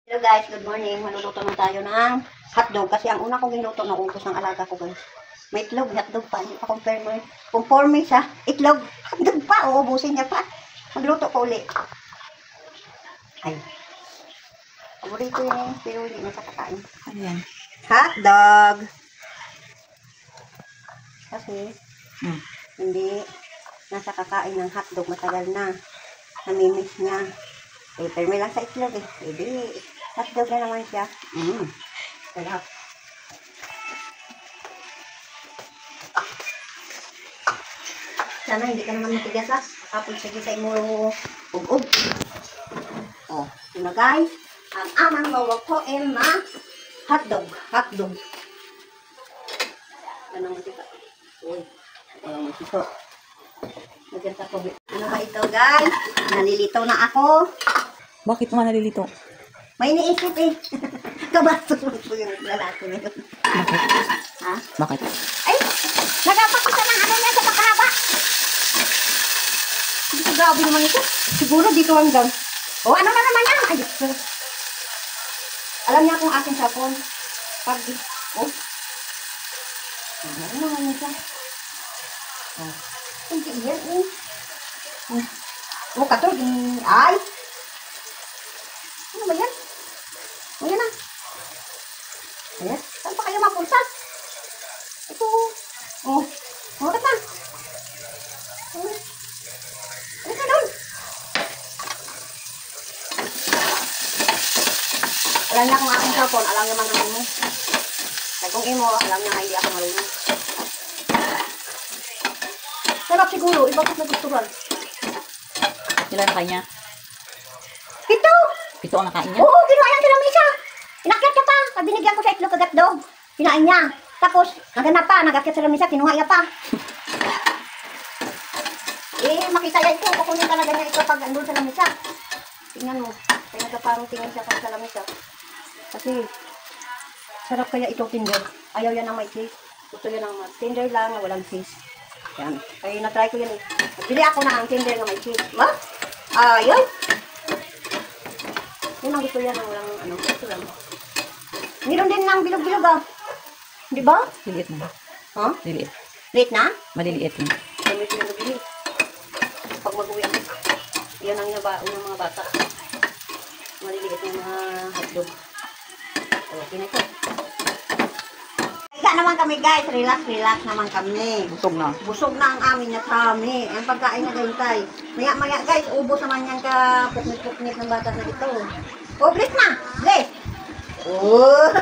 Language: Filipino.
Hello guys, good morning. Maluluto na tayo ng hotdog kasi ang una kong ginuto na ubos ng alaga ko guys. May itlog, hotdog pa. Hindi pa conforme sa itlog. Hotdog pa, uubusin niya pa. Magluto ko uli. Ay. Paborito yun pero hindi na sa kakain. Ano yan? Hotdog. Kasi, hindi nasa kakain ng hotdog. Matagal na. Namimiss niya. Eh, pero may lang sa itlog eh. Hindi. Hotdog na naman siya. Sarap. Sana hindi ka naman matigas ha. Tapos sige sa imo ug-ug. Oh, yun na guys. Ang amang mawakoin na hotdog. Hotdog. Ano mo sika? Uy. Ano mo sika? Maganda ko. Ano ba ito guys? Nalilito na ako. Bakit mo nalilito? May iniisip eh. Kabastos mo yung lalaki na yun. Bakit? Ha? Bakit? Ay! Nagapakita ng ano niya sa pakahaba. Hindi ko grabe naman ito. Siguro dito hanggang. O ano na naman yan? Ay, alam niya kung aking sapon. Pag, oh. Ano naman ito? Oh. Hindi yan eh. Oh, kato. Ay! Ano ba yan? O yan na. Ayan. Saan pa kayo mapunta? Ito. Oh. Bakit na? Ano ka doon? Alam niya kung aking cellphone. Alam niya man ang imo. Kaya kung imo, alam niya nga hindi ako marunong. Sarap siguro. Bakit nagustuhan? Ilan na kanya? Ito! Ito ang nakain niya? Oo, kinuha yan sila Misa. Inakyat niya pa. Binigyan ko sa itlog kagatdog. Kinain niya. Tapos, naganap pa. Nagakyat sila Misa. Kinuha niya pa. Eh, makita yan ito. Kukunin talaga niya ito pag andun sa lamisa. Tingnan mo. Kaya nagkaparang tingin siya pag sa lamisa. Kasi, sarap kaya ito tinder. Ayaw yan ng may cheese. Gusto yan ng tinder lang na walang cheese. Yan. Kaya na-try ko yan eh. Nagbili ako na ang tinder na may cheese. Ma? Ayun. Yun ang gusto yan ng walang ano. Gusto lang. Meron din ng bilog-bilog ah. Di ba? Liliit na. Huh? Liliit. Late na? Maliliit yun. Kami pinag-bili. Pag mag-uwi ako. Yan ang mga bata. Maliliit ng mga hotdog. Okay na ito. Higa naman kami guys. Relax naman kami. Busog na. Busog na ang amin na kami. Ang pagkain na gantay. Maya guys, ubos naman yan ka puknit-puknit ng bata na ito. Oh, bless na! Bless! Oh!